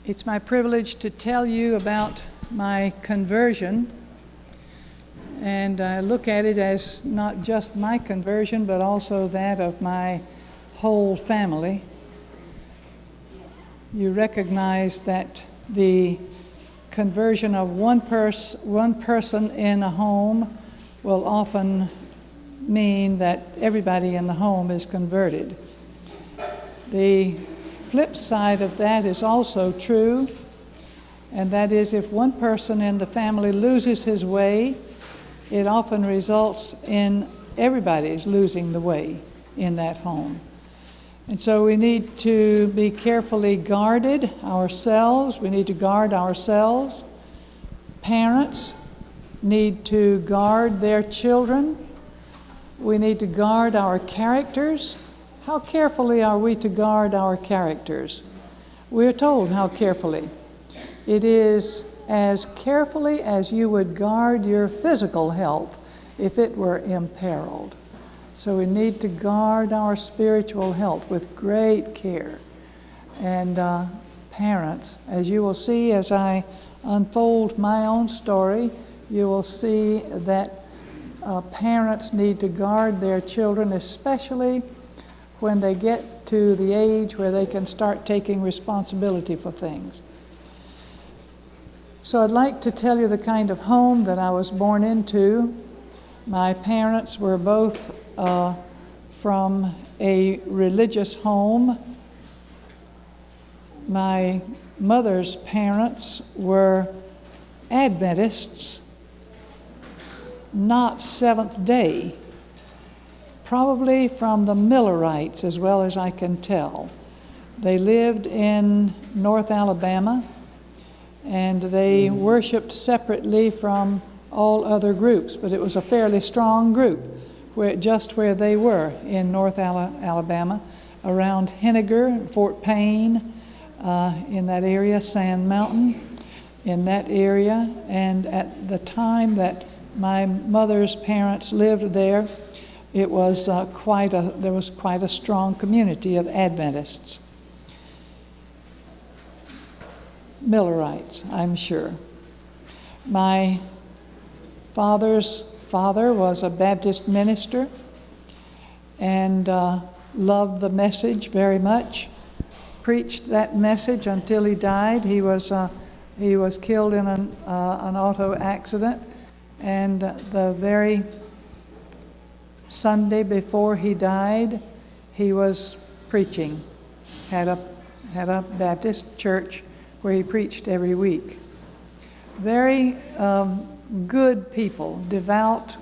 It's my privilege to tell you about my conversion, and I look at it as not just my conversion, but also that of my whole family. You recognize that the conversion of one person in a home will often mean that everybody in the home is converted. The flip side of that is also true, and that is if one person in the family loses his way, it often results in everybody's losing the way in that home. And so we need to be carefully guarded ourselves. We need to guard ourselves. Parents need to guard their children. We need to guard our characters. How carefully are we to guard our characters? We're told how carefully. It is as carefully as you would guard your physical health if it were imperiled. So we need to guard our spiritual health with great care. And parents, as you will see as I unfold my own story, you will see that parents need to guard their children, especially when they get to the age where they can start taking responsibility for things. So I'd like to tell you the kind of home that I was born into. My parents were both from a religious home. My mother's parents were Adventists, not Seventh-day, probably from the Millerites as well as I can tell. They lived in North Alabama, and they worshiped separately from all other groups, but it was a fairly strong group just where they were in North Alabama, around Henniger, Fort Payne, in that area, Sand Mountain, in that area. And at the time that my mother's parents lived there, it was there was quite a strong community of Adventists. Millerites, I'm sure. My father's father was a Baptist minister and loved the message very much, preached that message until he died. He was killed in an auto accident, and the very Sunday before he died, he was preaching, had a Baptist church where he preached every week. Very good people, devout,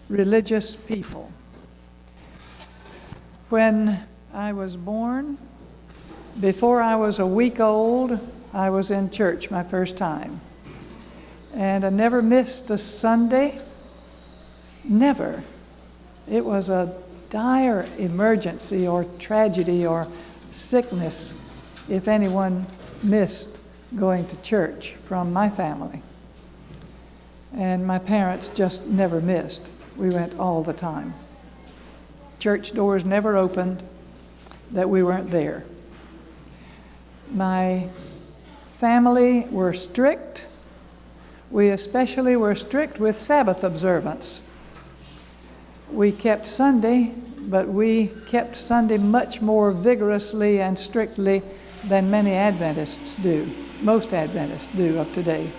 religious people. When I was born, before I was a week old, I was in church my first time. And I never missed a Sunday, never. It was a dire emergency or tragedy or sickness if anyone missed going to church from my family. And my parents just never missed. We went all the time. Church doors never opened that we weren't there. My family were strict. We especially were strict with Sabbath observance. We kept Sunday, but we kept Sunday much more vigorously and strictly than many Adventists do, most Adventists do of today.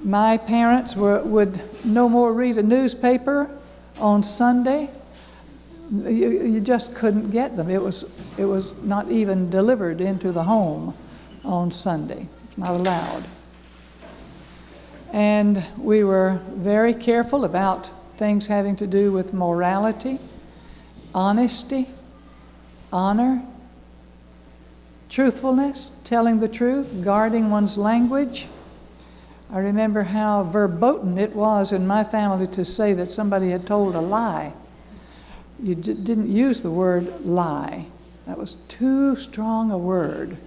My parents would no more read a newspaper on Sunday. You just couldn't get them. It was not even delivered into the home on Sunday. It's not allowed. And we were very careful about things having to do with morality, honesty, honor, truthfulness, telling the truth, guarding one's language. I remember how verboten it was in my family to say that somebody had told a lie. You didn't use the word lie. That was too strong a word.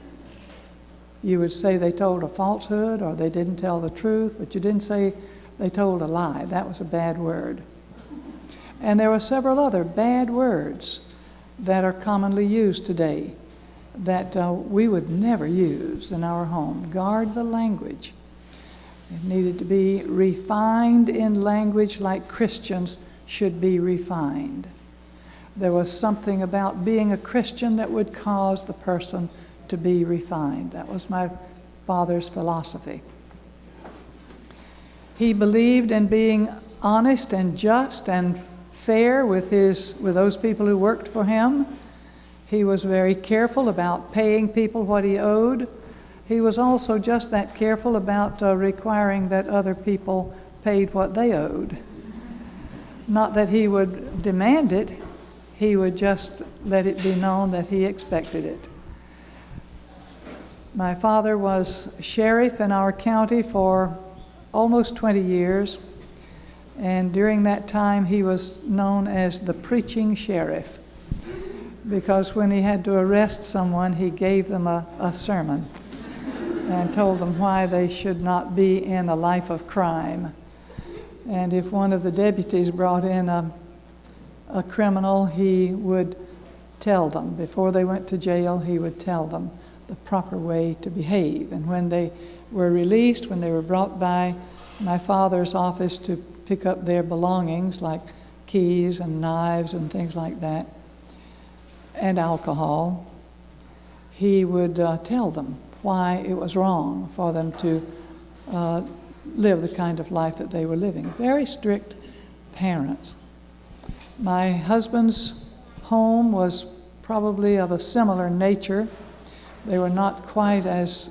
You would say they told a falsehood or they didn't tell the truth, but you didn't say they told a lie. That was a bad word. And there were several other bad words that are commonly used today that we would never use in our home. Guard the language. It needed to be refined in language like Christians should be refined. There was something about being a Christian that would cause the person to be refined. That was my father's philosophy. He believed in being honest and just and fair with those people who worked for him. He was very careful about paying people what he owed. He was also just that careful about requiring that other people paid what they owed. Not that he would demand it, he would just let it be known that he expected it. My father was sheriff in our county for almost 20 years, and during that time he was known as the preaching sheriff, because when he had to arrest someone, he gave them a sermon and told them why they should not be in a life of crime. And if one of the deputies brought in a criminal, he would tell them. Before they went to jail, he would tell them the proper way to behave. And when they were released, when they were brought by my father's office to pick up their belongings, like keys and knives and things like that, and alcohol, he would tell them why it was wrong for them to live the kind of life that they were living. Very strict parents. My husband's home was probably of a similar nature. They were not quite as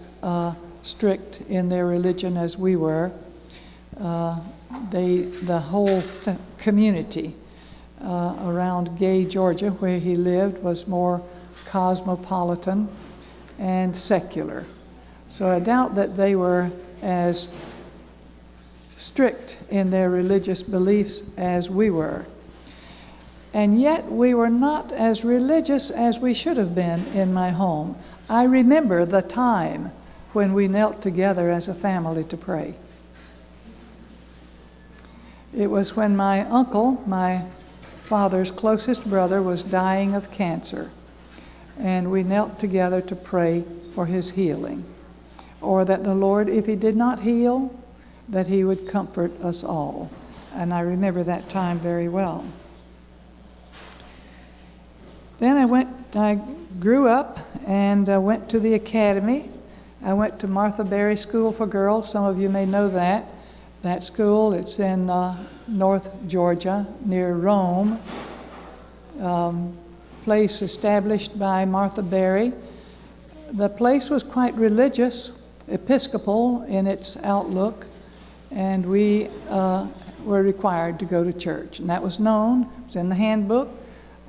strict in their religion as we were. The whole community around Gay, Georgia, where he lived, was more cosmopolitan and secular. So I doubt that they were as strict in their religious beliefs as we were. And yet we were not as religious as we should have been in my home. I remember the time when we knelt together as a family to pray. It was when my uncle, my father's closest brother, was dying of cancer, and we knelt together to pray for his healing, or that the Lord, if he did not heal, that he would comfort us all. And I remember that time very well. Then I grew up and went to the academy. I went to Martha Berry School for Girls. Some of you may know that school. It's in North Georgia near Rome. Place established by Martha Berry. The place was quite religious, Episcopal in its outlook, and we were required to go to church. And that was known, it was in the handbook,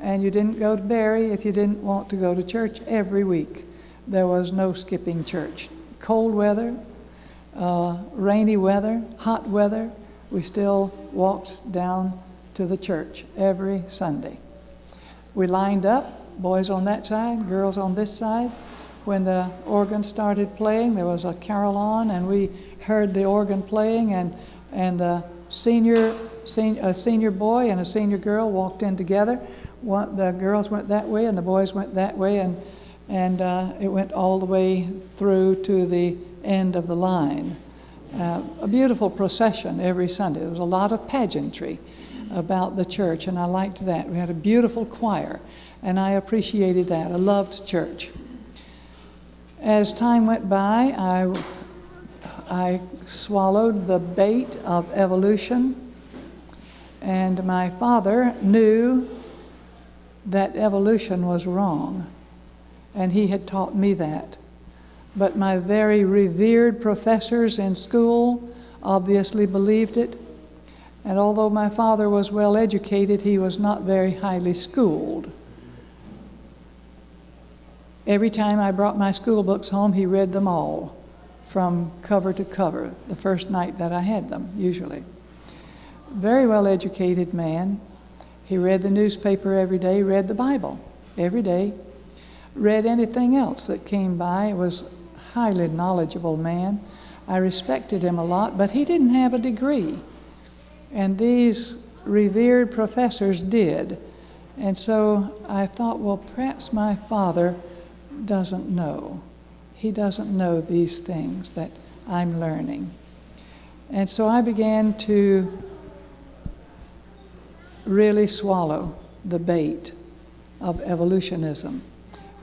and you didn't go to Berry if you didn't want to go to church every week. There was no skipping church. Cold weather, rainy weather, hot weather, we still walked down to the church every Sunday. We lined up, boys on that side, girls on this side. When the organ started playing, there was a carol on, and we heard the organ playing, and the senior boy and a senior girl walked in together. The girls went that way and the boys went that way, and it went all the way through to the end of the line. A beautiful procession every Sunday. There was a lot of pageantry about the church, and I liked that. We had a beautiful choir, and I appreciated that. I loved church. As time went by, I swallowed the bait of evolution, and my father knew that evolution was wrong, and he had taught me that. But my very revered professors in school obviously believed it, and although my father was well educated, he was not very highly schooled. Every time I brought my school books home, he read them all from cover to cover the first night that I had them, usually. Very well educated man. He read the newspaper every day, read the Bible every day, read anything else that came by. He was a highly knowledgeable man. I respected him a lot, but he didn't have a degree. And these revered professors did. And so I thought, well, perhaps my father doesn't know. He doesn't know these things that I'm learning. And so I began to really swallow the bait of evolutionism.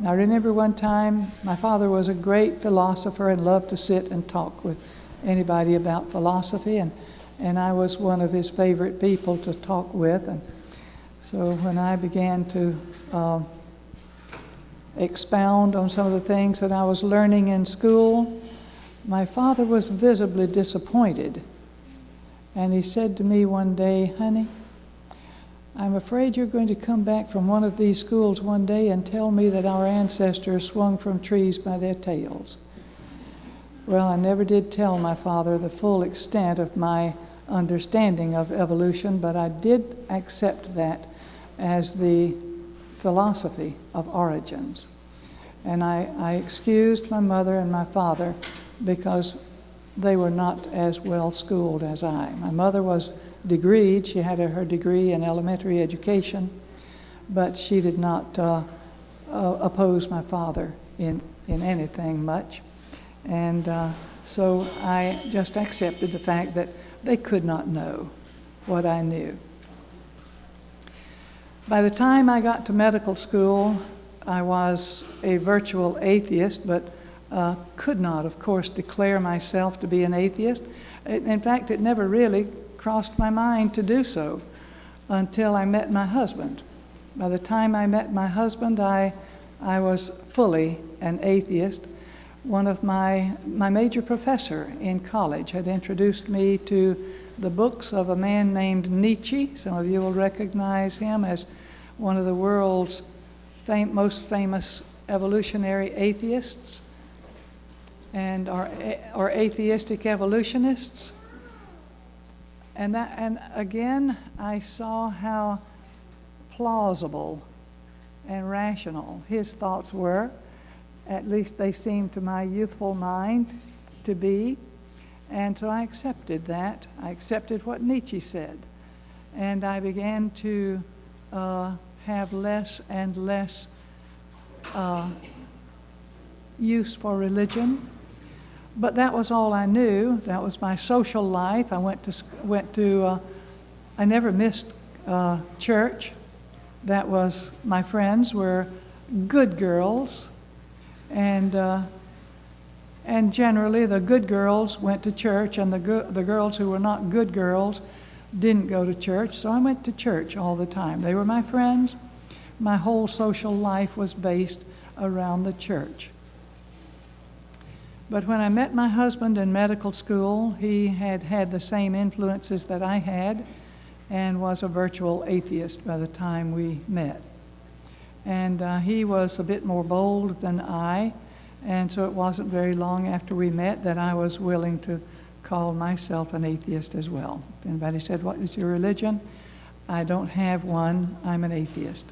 Now, I remember one time, my father was a great philosopher and loved to sit and talk with anybody about philosophy, and I was one of his favorite people to talk with. And so when I began to expound on some of the things that I was learning in school, my father was visibly disappointed. And he said to me one day, "Honey, I'm afraid you're going to come back from one of these schools one day and tell me that our ancestors swung from trees by their tails." Well, I never did tell my father the full extent of my understanding of evolution, but I did accept that as the philosophy of origins. And I excused my mother and my father because they were not as well schooled as I. My mother was degreed. She had her degree in elementary education, but she did not oppose my father in anything much. And so I just accepted the fact that they could not know what I knew. By the time I got to medical school, I was a virtual atheist, but could not, of course, declare myself to be an atheist. In fact, it never really crossed my mind to do so until I met my husband. By the time I met my husband, I was fully an atheist. One of my major professor in college had introduced me to the books of a man named Nietzsche. Some of you will recognize him as one of the world's most famous evolutionary atheists or atheistic evolutionists. And again, I saw how plausible and rational his thoughts were. At least they seemed to my youthful mind to be. And so I accepted that. I accepted what Nietzsche said. And I began to have less and less use for religion. But that was all I knew. That was my social life. I never missed church. That was, my friends were good girls. And generally the good girls went to church, and the girls who were not good girls didn't go to church. So I went to church all the time. They were my friends. My whole social life was based around the church. But when I met my husband in medical school, he had had the same influences that I had and was a virtual atheist by the time we met. And he was a bit more bold than I, and so it wasn't very long after we met that I was willing to call myself an atheist as well. If anybody said, "What is your religion?" I don't have one. I'm an atheist.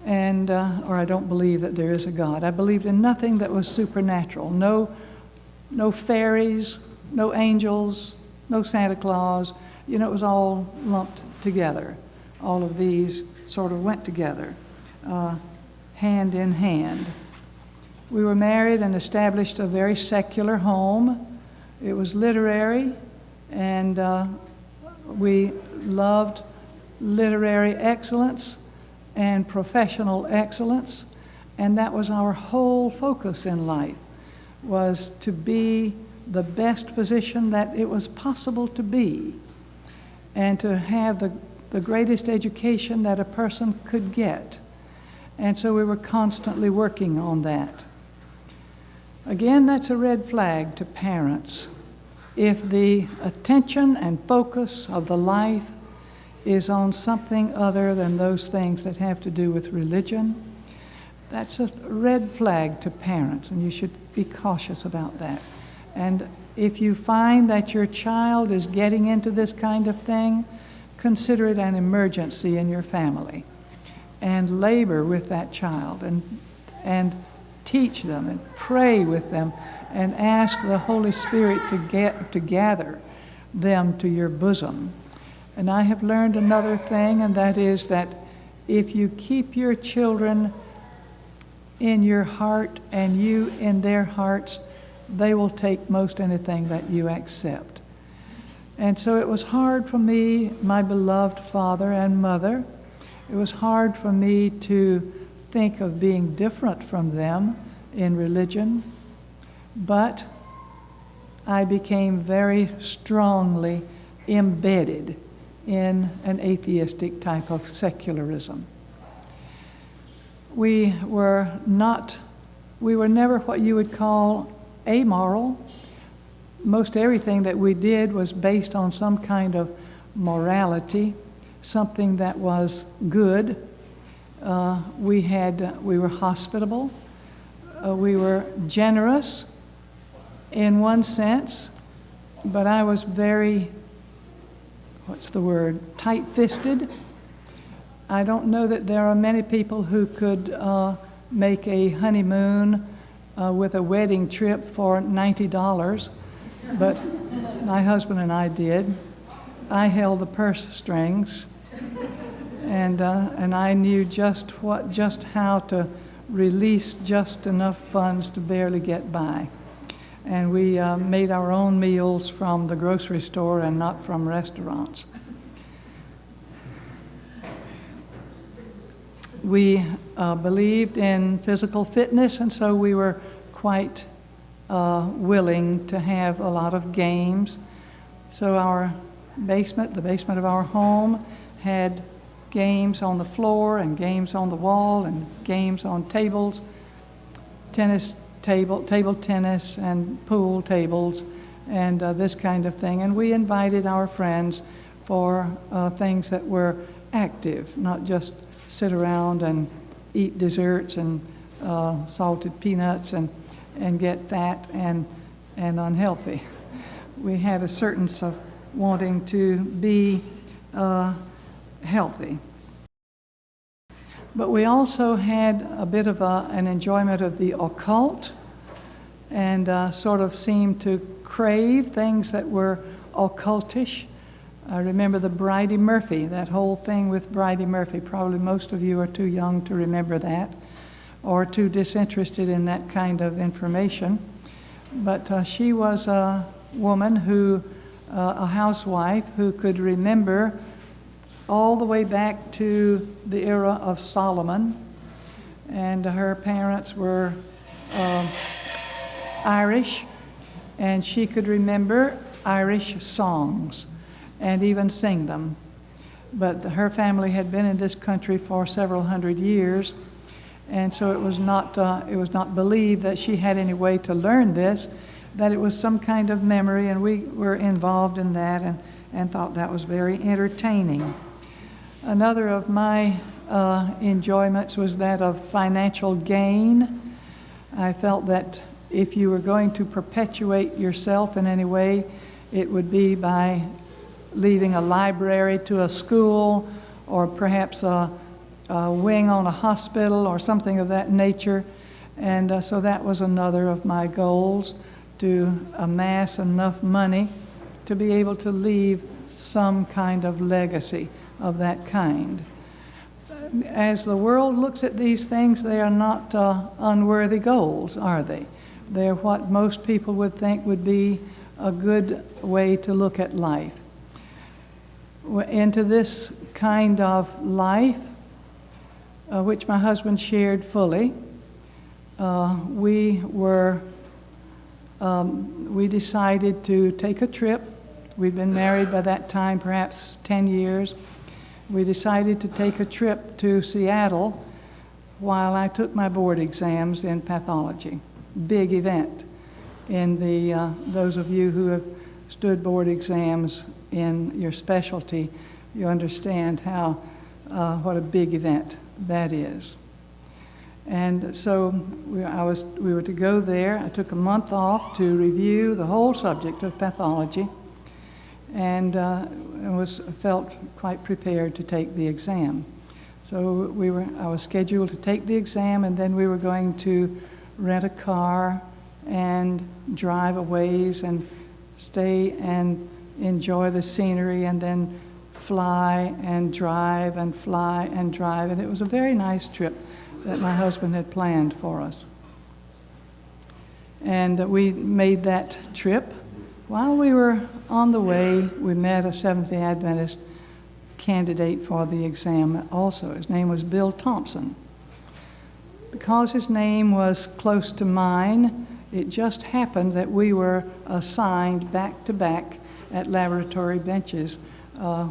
And or I don't believe that there is a God. I believed in nothing that was supernatural. No fairies, no angels, no Santa Claus. You know, it was all lumped together. All of these sort of went together, hand in hand. We were married and established a very secular home. It was literary, and we loved literary excellence and professional excellence, and that was our whole focus in life, was to be the best physician that it was possible to be, and to have the greatest education that a person could get. And so we were constantly working on that. Again, that's a red flag to parents. If the attention and focus of the life is on something other than those things that have to do with religion, that's a red flag to parents, and you should be cautious about that. And if you find that your child is getting into this kind of thing, consider it an emergency in your family, and labor with that child, and teach them, and pray with them, and ask the Holy Spirit to gather them to your bosom. And I have learned another thing, and that is that if you keep your children in your heart and you in their hearts, they will take most anything that you accept. And so it was hard for me, my beloved father and mother, it was hard for me to think of being different from them in religion, but I became very strongly embedded in an atheistic type of secularism. We were never what you would call amoral. Most everything that we did was based on some kind of morality, something that was good. We were hospitable. We were generous in one sense, but I was very, tight-fisted. I don't know that there are many people who could make a honeymoon with a wedding trip for $90, but my husband and I did. I held the purse strings, and I knew just how to release just enough funds to barely get by. And we made our own meals from the grocery store and not from restaurants. We believed in physical fitness, and so we were quite willing to have a lot of games. So our basement, the basement of our home, had games on the floor and games on the wall and games on tables, table tennis and pool tables and this kind of thing. And we invited our friends for things that were active, not just sit around and eat desserts and salted peanuts and get fat and unhealthy. We had a certainty of wanting to be healthy. But we also had a bit of an enjoyment of the occult and sort of seemed to crave things that were occultish. I remember the Bridey Murphy, that whole thing with Bridey Murphy. Probably most of you are too young to remember that or too disinterested in that kind of information. But she was a woman a housewife who could remember all the way back to the era of Solomon. And her parents were Irish, and she could remember Irish songs and even sing them. But her family had been in this country for several hundred years, and so it was not believed that she had any way to learn this, that it was some kind of memory, and we were involved in that and thought that was very entertaining. Another of my enjoyments was that of financial gain. I felt that if you were going to perpetuate yourself in any way, it would be by leaving a library to a school or perhaps a wing on a hospital or something of that nature. And so that was another of my goals, to amass enough money to be able to leave some kind of legacy of that kind. As the world looks at these things, they are not unworthy goals, are they? They're what most people would think would be a good way to look at life. Into this kind of life, which my husband shared fully, we decided to take a trip. We'd been married by that time, perhaps 10 years. We decided to take a trip to Seattle while I took my board exams in pathology. Big event in those of you who have stood board exams in your specialty, you understand what a big event that is. And so we were to go there. I took a month off to review the whole subject of pathology, and felt quite prepared to take the exam. So I was scheduled to take the exam, and then we were going to rent a car and drive a ways and stay and enjoy the scenery, and then fly and drive and fly and drive. And it was a very nice trip. that my husband had planned for us. And we made that trip. While we were on the way, we met a Seventh-day Adventist candidate for the exam also. His name was Bill Thompson. Because his name was close to mine, it just happened that we were assigned back to back at laboratory benches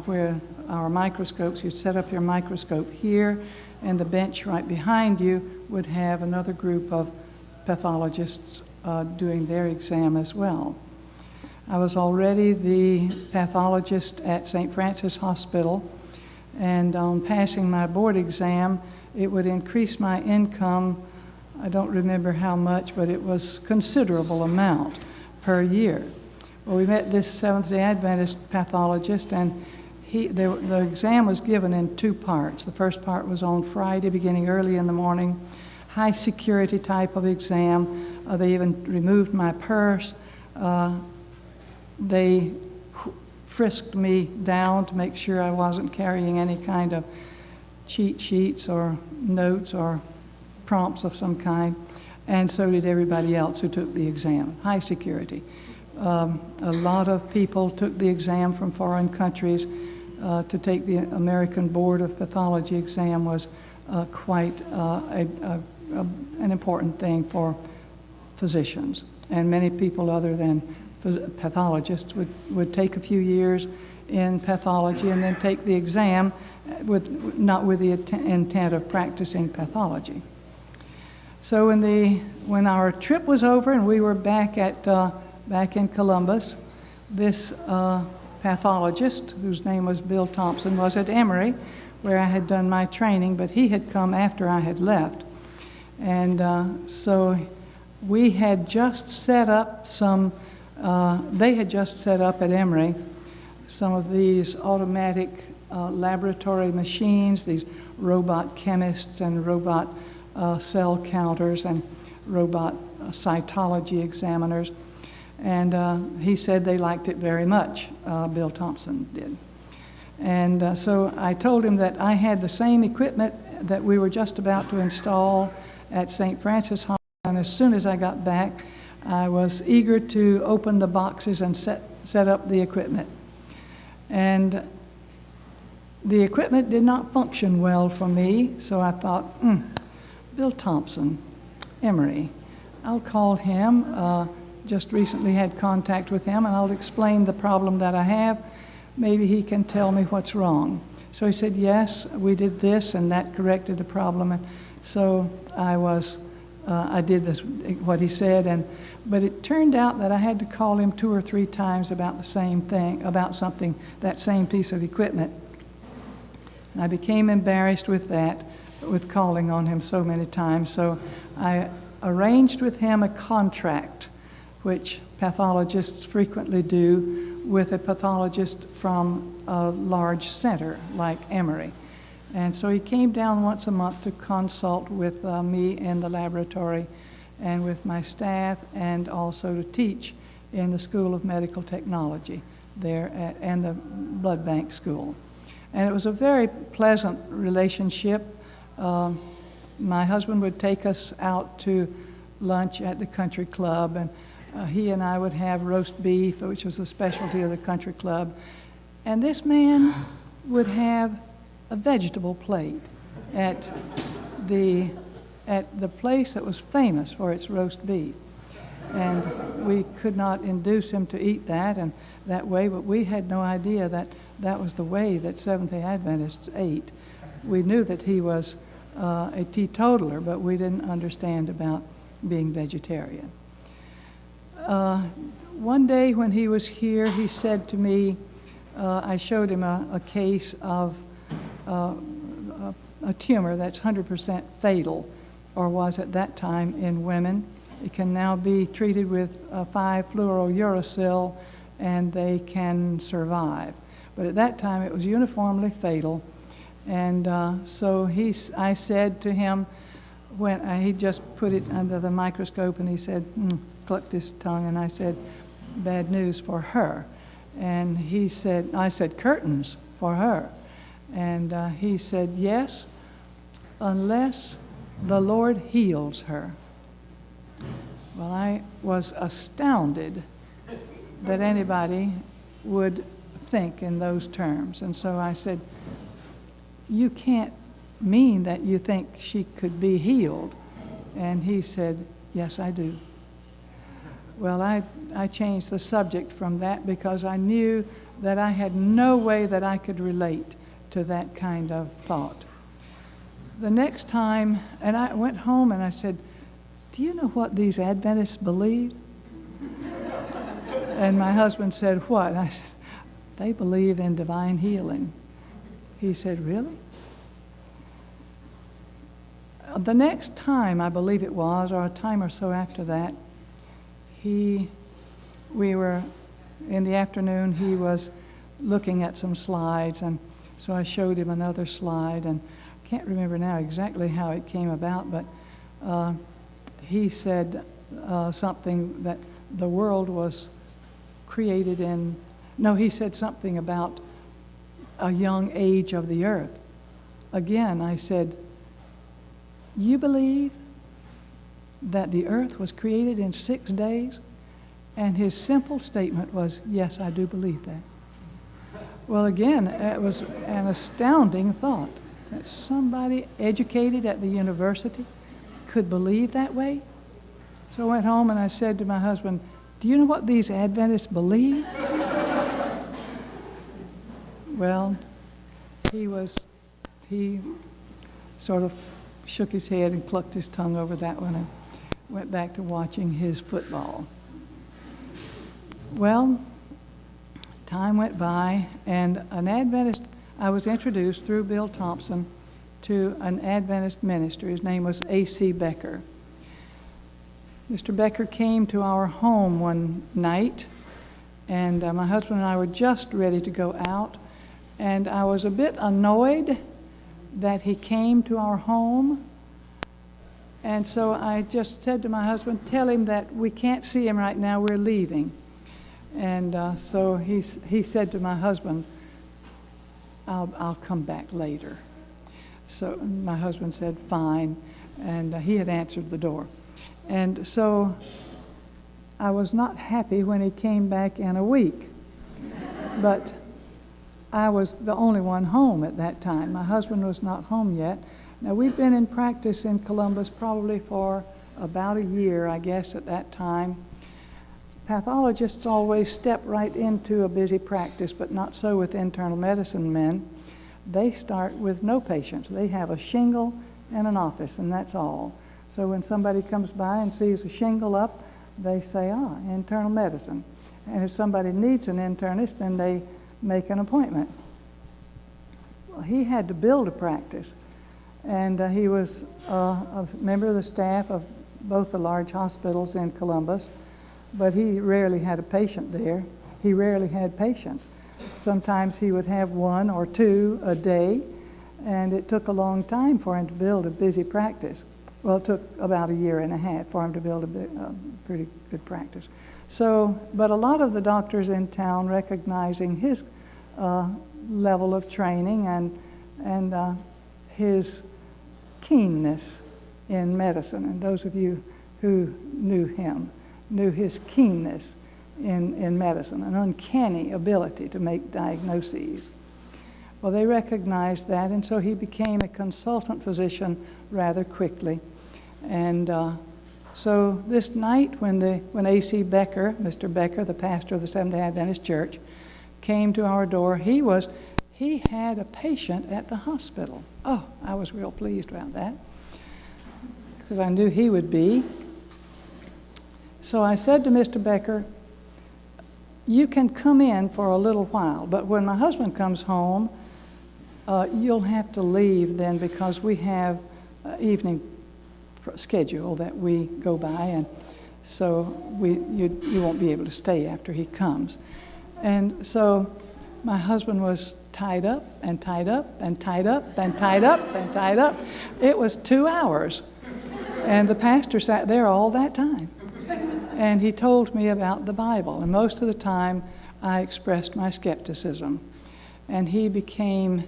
where our microscopes, you'd set up your microscope here, and the bench right behind you would have another group of pathologists doing their exam as well. I was already the pathologist at St. Francis Hospital, and on passing my board exam, it would increase my income. I don't remember how much, but it was considerable amount per year. Well, we met this Seventh-day Adventist pathologist, and the exam was given in two parts. The first part was on Friday, beginning early in the morning, high security type of exam. They even removed my purse. They frisked me down to make sure I wasn't carrying any kind of cheat sheets or notes or prompts of some kind, and so did everybody else who took the exam. High security. A lot of people took the exam from foreign countries. To take the American Board of Pathology exam was quite an important thing for physicians, and many people other than pathologists would take a few years in pathology and then take the exam not with the intent of practicing pathology. So when our trip was over and we were back in Columbus, this pathologist, whose name was Bill Thompson, was at Emory, where I had done my training, but he had come after I had left. And so we had just set up they had just set up at Emory some of these automatic laboratory machines, these robot chemists and robot cell counters and robot cytology examiners. And he said they liked it very much, Bill Thompson did. And so I told him that I had the same equipment that we were just about to install at St. Francis Hospital, and as soon as I got back, I was eager to open the boxes and set up the equipment. And the equipment did not function well for me, so I thought, Bill Thompson, Emory, I'll call him. Just recently had contact with him, and I'll explain the problem that I have. Maybe he can tell me what's wrong. So he said, yes, we did this, and that corrected the problem. And so I did this, what he said, but it turned out that I had to call him 2 or 3 times about the same thing, about something, that same piece of equipment. And I became embarrassed with that, with calling on him so many times. So I arranged with him a contract, which pathologists frequently do with a pathologist from a large center like Emory. And so he came down once a month to consult with me in the laboratory and with my staff, and also to teach in the School of Medical Technology there and the blood bank school. And it was a very pleasant relationship. My husband would take us out to lunch at the country club, and he and I would have roast beef, which was a specialty of the country club. And this man would have a vegetable plate at the place that was famous for its roast beef. And we could not induce him to eat that way, but we had no idea that that was the way that Seventh-day Adventists ate. We knew that he was a teetotaler, but we didn't understand about being vegetarian. One day when he was here, he said to me, I showed him a case of a tumor that's 100% fatal, or was at that time in women. It can now be treated with 5-fluorouracil, and they can survive. But at that time, it was uniformly fatal. And so I said to him, when he just put it under the microscope, and he said, clucked his tongue, and I said, bad news for her. And I said, curtains for her. And he said, yes, unless the Lord heals her. Well, I was astounded that anybody would think in those terms. And so I said, you can't mean that you think she could be healed. And he said, yes, I do. Well, I changed the subject from that because I knew that I had no way that I could relate to that kind of thought. The next time, and I went home and I said, do you know what these Adventists believe? And my husband said, what? I said, they believe in divine healing. He said, really? The next time, I believe it was, or a time or so after that, we were, in the afternoon, he was looking at some slides, and so I showed him another slide, and I can't remember now exactly how it came about, but he said something that the world was created in, no, he said something about a young age of the earth. Again, I said, you believe that the earth was created in 6 days? And his simple statement was, yes, I do believe that. Well, again, it was an astounding thought that somebody educated at the university could believe that way. So I went home and I said to my husband, do you know what these Adventists believe? Well, he sort of shook his head and clucked his tongue over that one and went back to watching his football. Well, time went by, and I was introduced through Bill Thompson to an Adventist minister. His name was A.C. Becker. Mr. Becker came to our home one night, and my husband and I were just ready to go out, and I was a bit annoyed that he came to our home. And so I just said to my husband, tell him that we can't see him right now, we're leaving. And so he said to my husband, I'll come back later. So my husband said, fine, and he had answered the door. And so I was not happy when he came back in a week, but I was the only one home at that time. My husband was not home yet. Now, we've been in practice in Columbus probably for about a year, I guess, at that time. Pathologists always step right into a busy practice, but not so with internal medicine men. They start with no patients. They have a shingle and an office, and that's all. So when somebody comes by and sees a shingle up, they say, internal medicine. And if somebody needs an internist, then they make an appointment. Well, he had to build a practice, and he was a member of the staff of both the large hospitals in Columbus, but he rarely had a patient there. He rarely had patients. Sometimes he would have 1 or 2 a day, and it took a long time for him to build a busy practice. Well, it took about a year and a half for him to build a pretty good practice. So, but a lot of the doctors in town, recognizing his level of training and his keenness in medicine, and those of you who knew him knew his keenness in medicine, an uncanny ability to make diagnoses. Well, they recognized that, and so he became a consultant physician rather quickly. And so this night when A.C. Becker, Mr. Becker, the pastor of the Seventh-day Adventist Church, came to our door, he had a patient at the hospital. Oh, I was real pleased about that, because I knew he would be. So I said to Mr. Becker, you can come in for a little while, but when my husband comes home, you'll have to leave then, because we have an evening schedule that we go by, and so you won't be able to stay after he comes. And so my husband was tied up and tied up and tied up and tied up and tied up. It was 2 hours, and the pastor sat there all that time. And he told me about the Bible, and most of the time I expressed my skepticism. And he became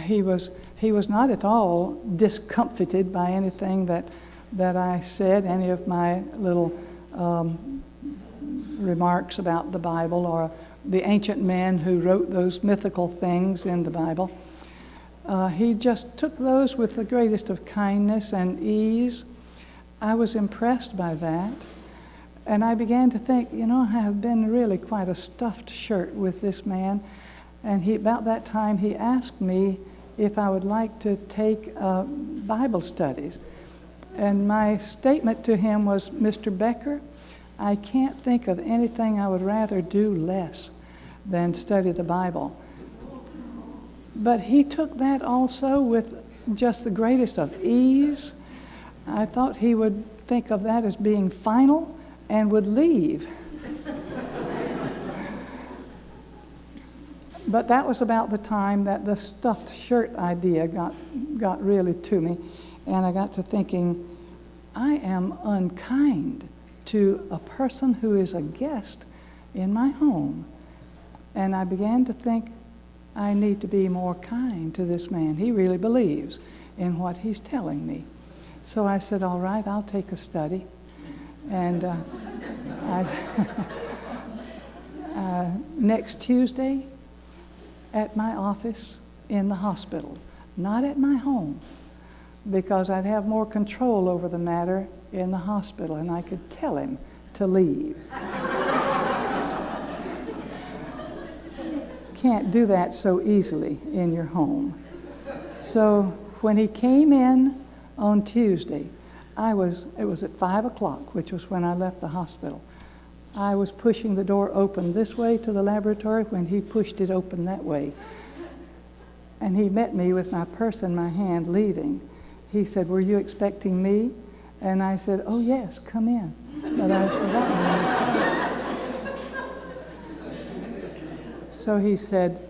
he was not at all discomfited by anything that I said, any of my little remarks about the Bible or the ancient men who wrote those mythical things in the Bible. He just took those with the greatest of kindness and ease. I was impressed by that. And I began to think, I have been really quite a stuffed shirt with this man. And about that time, he asked me if I would like to take Bible studies. And my statement to him was, Mr. Becker, I can't think of anything I would rather do less than study the Bible. But he took that also with just the greatest of ease. I thought he would think of that as being final and would leave. But that was about the time that the stuffed shirt idea got really to me. And I got to thinking, I am unkind to a person who is a guest in my home. And I began to think, I need to be more kind to this man. He really believes in what he's telling me. So I said, all right, I'll take a study. And next Tuesday at my office in the hospital, not at my home, because I'd have more control over the matter in the hospital, and I could tell him to leave. Can't do that so easily in your home. So when he came in on Tuesday, it was at 5 o'clock, which was when I left the hospital. I was pushing the door open this way to the laboratory when he pushed it open that way. And he met me with my purse in my hand leaving. He said, were you expecting me? And I said, oh yes, come in. But I had forgotten I was coming. So he said,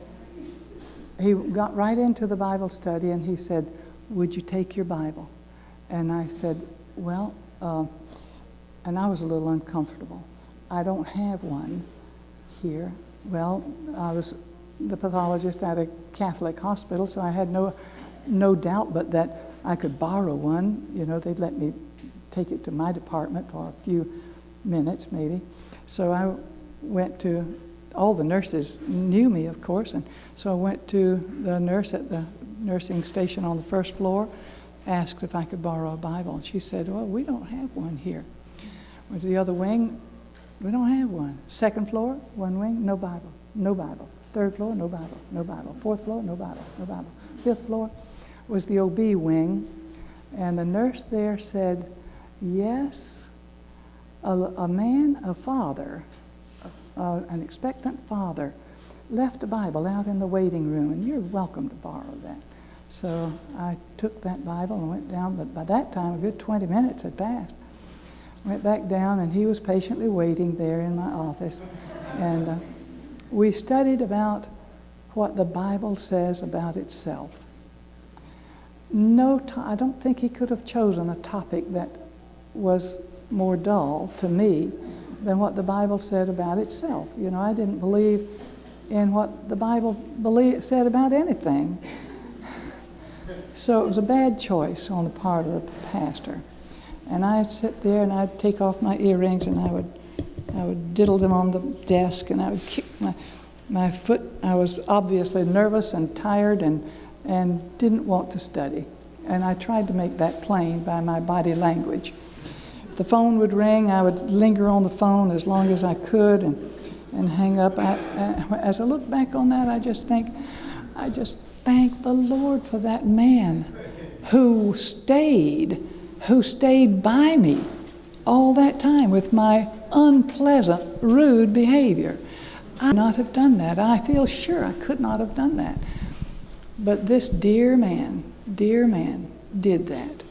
he got right into the Bible study and he said, would you take your Bible? And I said, well, and I was a little uncomfortable. I don't have one here. Well, I was the pathologist at a Catholic hospital, so I had no doubt but that I could borrow one. They'd let me take it to my department for a few minutes maybe. So I went to, all the nurses knew me, of course, and so I went to the nurse at the nursing station on the first floor, asked if I could borrow a Bible. And she said, well, we don't have one here. Went to the other wing, we don't have one. Second floor, one wing, no Bible, no Bible. Third floor, no Bible, no Bible. Fourth floor, no Bible, no Bible. Fifth floor was the OB wing, and the nurse there said, yes, a man, a father, an expectant father, left a Bible out in the waiting room, and you're welcome to borrow that. So I took that Bible and went down, but by that time, a good 20 minutes had passed. Went back down, and he was patiently waiting there in my office. And we studied about what the Bible says about itself. I don't think he could have chosen a topic that was more dull to me than what the Bible said about itself. I didn't believe in what the Bible said about anything. So it was a bad choice on the part of the pastor. And I'd sit there and I'd take off my earrings and I would diddle them on the desk and I would kick my foot. I was obviously nervous and tired and didn't want to study. And I tried to make that plain by my body language. If the phone would ring, I would linger on the phone as long as I could and hang up. As I look back on that, I just thank the Lord for that man who stayed by me all that time with my unpleasant, rude behavior. I could not have done that. I feel sure I could not have done that. But this dear man did that.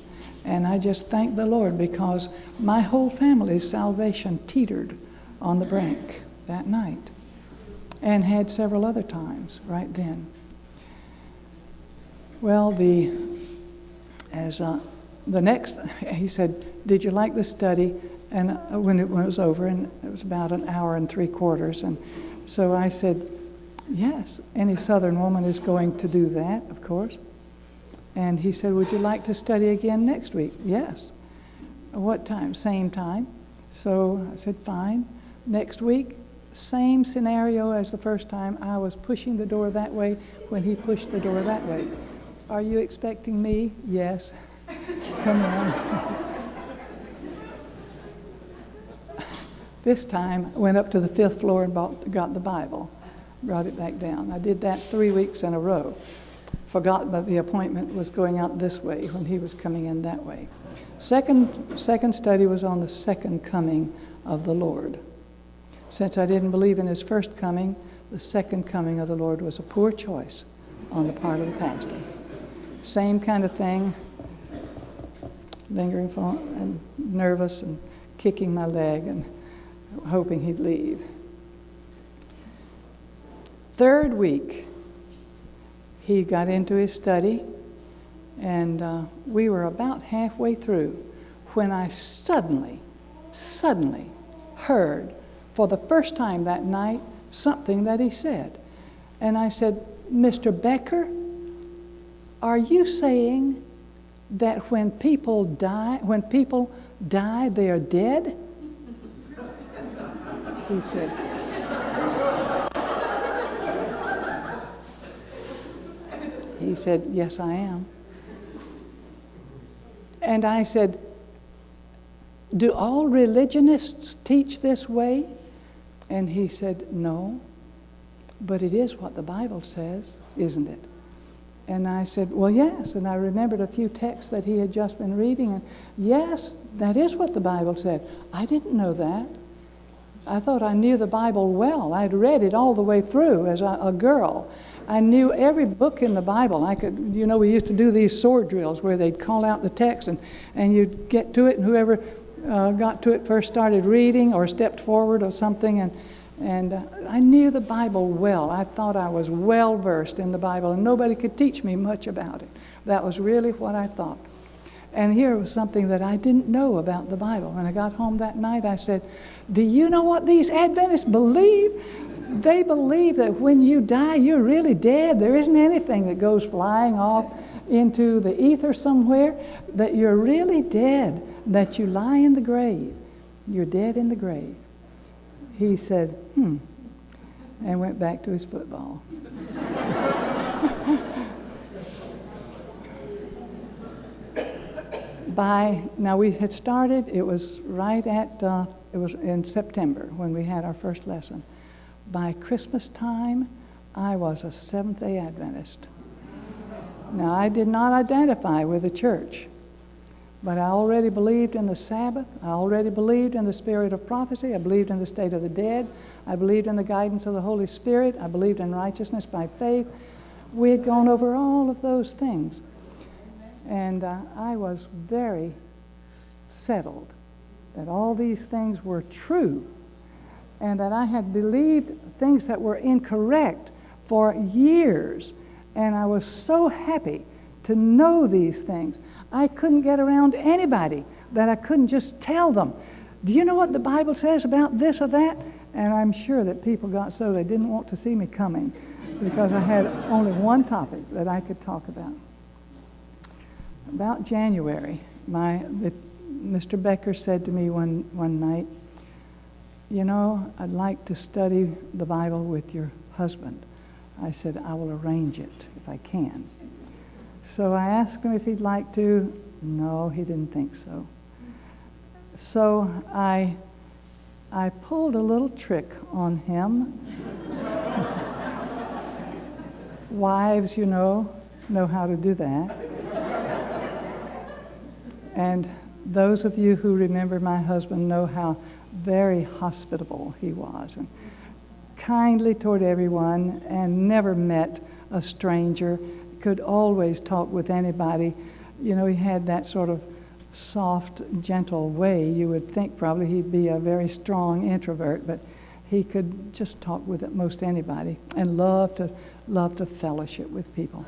And I just thank the Lord because my whole family's salvation teetered on the brink that night and had several other times right then. Well, the next, he said, did you like the study? And when it was over, and it was about an hour and 3/4, and so I said, Yes, any Southern woman is going to do that, of course. And he said, would you like to study again next week? Yes. What time? Same time. So I said, fine. Next week, same scenario as the first time. I was pushing the door that way when he pushed the door that way. Are you expecting me? Yes. Come on. This time, I went up to the 5th floor and got the Bible, brought it back down. I did that 3 weeks in a row. Forgot that the appointment was going out this way when he was coming in that way. Second study was on the second coming of the Lord. Since I didn't believe in his first coming, the second coming of the Lord was a poor choice on the part of the pastor. Same kind of thing, lingering for and nervous and kicking my leg and hoping he'd leave. Third week, he got into his study, and we were about halfway through when I suddenly heard for the first time that night something that he said. And I said, Mr. Becker, are you saying that when people die, they are dead? He said, yes, I am. And I said, do all religionists teach this way? And he said, no, but it is what the Bible says, isn't it? And I said, well, yes. And I remembered a few texts that he had just been reading. And yes, that is what the Bible said. I didn't know that. I thought I knew the Bible well. I'd read it all the way through as a girl. I knew every book in the Bible. We used to do these sword drills where they'd call out the text and you'd get to it, and whoever got to it first started reading or stepped forward or something. And I knew the Bible well. I thought I was well versed in the Bible, and nobody could teach me much about it. That was really what I thought. And here was something that I didn't know about the Bible. When I got home that night, I said, do you know what these Adventists believe? They believe that when you die, you're really dead. There isn't anything that goes flying off into the ether somewhere, that you're really dead, that you lie in the grave. You're dead in the grave. He said, and went back to his football. Now we had started, it was it was in September when we had our first lesson. By Christmas time, I was a Seventh-day Adventist. Now, I did not identify with the church, but I already believed in the Sabbath. I already believed in the spirit of prophecy. I believed in the state of the dead. I believed in the guidance of the Holy Spirit. I believed in righteousness by faith. We had gone over all of those things. And I was very settled that all these things were true, and that I had believed things that were incorrect for years. And I was so happy to know these things. I couldn't get around anybody that I couldn't just tell them, do you know what the Bible says about this or that? And I'm sure that people got so they didn't want to see me coming, because I had only one topic that I could talk about. About January, Mr. Becker said to me one night, you know, I'd like to study the Bible with your husband. I said, I will arrange it if I can. So I asked him if he'd like to. No, he didn't think so. So I pulled a little trick on him. Wives, you know how to do that. And those of you who remember my husband know how very hospitable he was, and kindly toward everyone, and never met a stranger, could always talk with anybody. You know, he had that sort of soft, gentle way. You would think probably he'd be a very strong introvert, but he could just talk with most anybody, and loved to fellowship with people.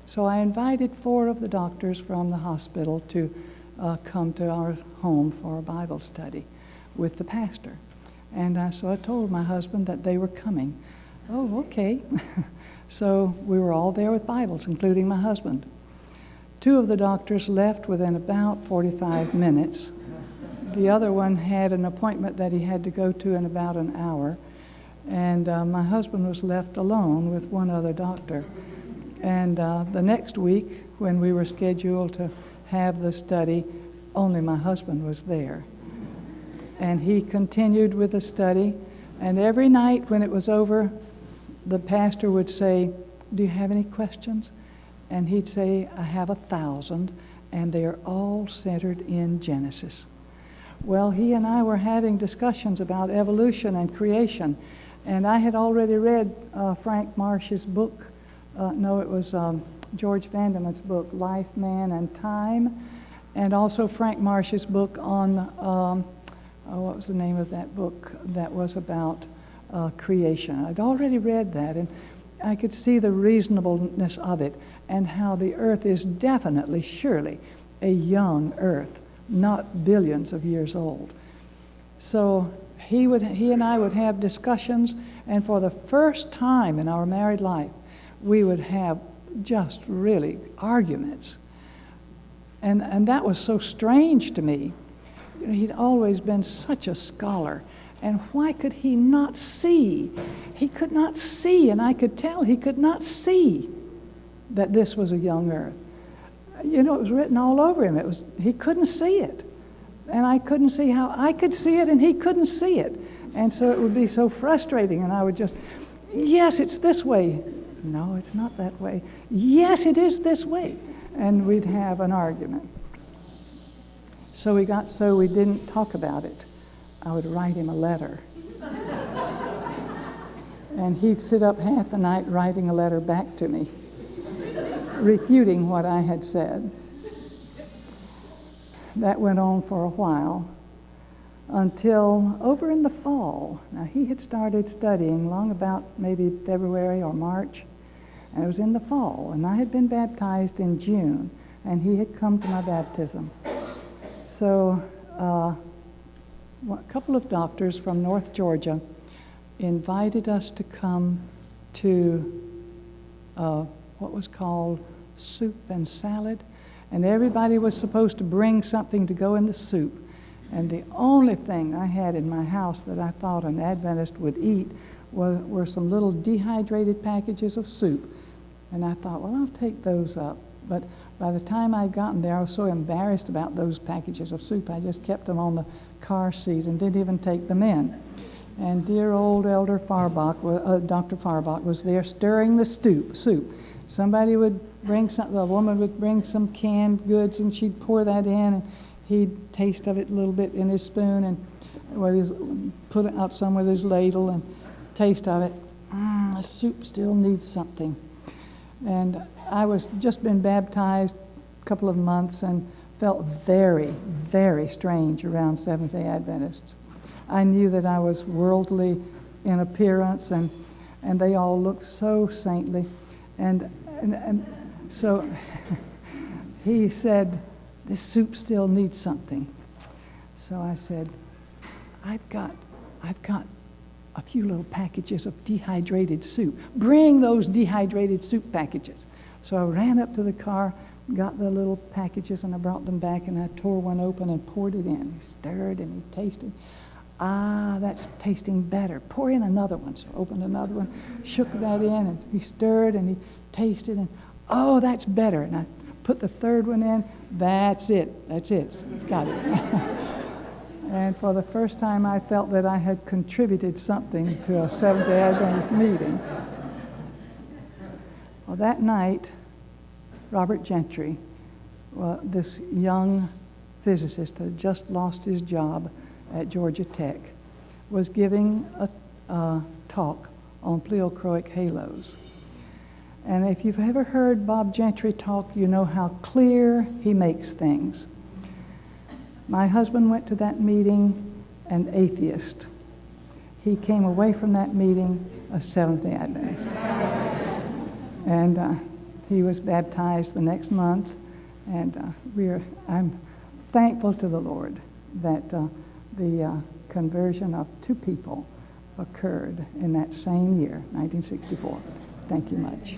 So I invited 4 of the doctors from the hospital to come to our home for a Bible study with the pastor. And so I told my husband that they were coming. Oh, okay. So we were all there with Bibles, including my husband. 2 of the doctors left within about 45 minutes. The other one had an appointment that he had to go to in about an hour. And my husband was left alone with one other doctor. And the next week, when we were scheduled to have the study, only my husband was there. And he continued with the study. And every night when it was over, the pastor would say, "Do you have any questions?" And he'd say, "I have 1,000, and they're all centered in Genesis." Well, he and I were having discussions about evolution and creation, and I had already read Frank Marsh's book. It was George Vandeman's book, Life, Man, and Time, and also Frank Marsh's book on, what was the name of that book that was about creation. I'd already read that, and I could see the reasonableness of it and how the earth is definitely, surely, a young earth, not billions of years old. So he and I would have discussions, and for the first time in our married life, we would have just really arguments. And that was so strange to me. He'd always been such a scholar. And why could he not see? He could not see, and I could tell he could not see that this was a young earth. It was written all over him. He couldn't see it. And I couldn't see how I could see it, and he couldn't see it. And so it would be so frustrating, and I would just, "Yes, it's this way." "No, it's not that way." "Yes, it is this way." And we'd have an argument. So we didn't talk about it. I would write him a letter. And he'd sit up half the night writing a letter back to me, refuting what I had said. That went on for a while until over in the fall. Now, he had started studying long about maybe February or March, and it was in the fall, and I had been baptized in June, and he had come to my baptism. So a couple of doctors from North Georgia invited us to come to what was called soup and salad, and everybody was supposed to bring something to go in the soup. And the only thing I had in my house that I thought an Adventist would eat were some little dehydrated packages of soup. And I thought, well, I'll take those up. But by the time I'd gotten there, I was so embarrassed about those packages of soup, I just kept them on the car seat and didn't even take them in. And dear old Elder Farbach, Dr. Farbach was there stirring the soup. Somebody would bring something, a woman would bring some canned goods, and she'd pour that in, and he'd taste of it a little bit in his spoon, and put it out some with his ladle and taste of it. The soup still needs something. And I was just been baptized a couple of months and felt very, very strange around Seventh-day Adventists. I knew that I was worldly in appearance, and they all looked so saintly. And so he said, "This soup still needs something." So I said, I've got a few little packages of dehydrated soup. Bring those dehydrated soup packages. So I ran up to the car, got the little packages, and I brought them back, and I tore one open and poured it in. He stirred and he tasted. That's tasting better. Pour in another one. So I opened another one, shook that in, and he stirred and he tasted, and that's better. And I put the third one in. That's it. Got it. And for the first time, I felt that I had contributed something to a Seventh-day Adventist meeting. Well, that night, Robert Gentry, this young physicist who had just lost his job at Georgia Tech, was giving a talk on pleochroic halos. And if you've ever heard Bob Gentry talk, you know how clear he makes things. My husband went to that meeting an atheist. He came away from that meeting a Seventh-day Adventist. And he was baptized the next month, and I'm thankful to the Lord that the conversion of 2 people occurred in that same year, 1964. Thank you much.